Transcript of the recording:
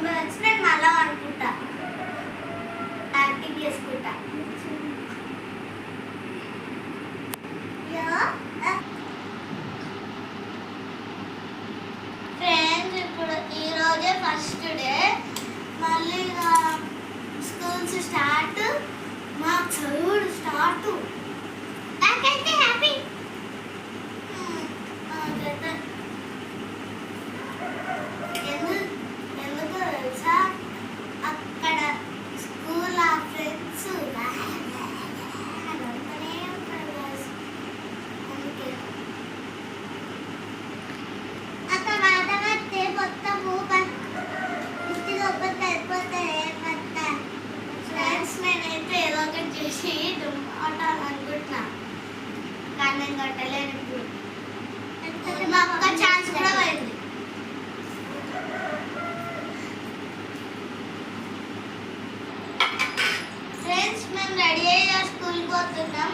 వచ్చి నేను మళ్ళా అనుకుంటా, యాక్టింగ్ చేసుకుంటా. ఫ్రెండ్స్, ఇప్పుడు ఈరోజే ఫస్ట్ డే, మళ్ళీ స్కూల్స్ స్టార్ట్, మాకు చదువుడు స్టార్ట్. నాకైతే హ్యాపీ. ఎందుకు తెలుసా, అక్కడ స్కూల్ ఆ ఫ్రెండ్స్ అందుకే అక్కడ మాట్లాడితే మొత్తము ఇంటి లోపల అయిపోతాయి. ఫ్రెండ్స్, నేనైతే ఏదో ఒకటి చేసి కొట్టాలనుకుంటున్నా, కానీ నేను కొట్టలేను. ఇప్పుడు మా ఒక్క ఛాన్స్ కూడా పోయింది. ఫ్రెండ్స్, మేము రెడీ అయ్యా స్కూల్కి పోతున్నాం.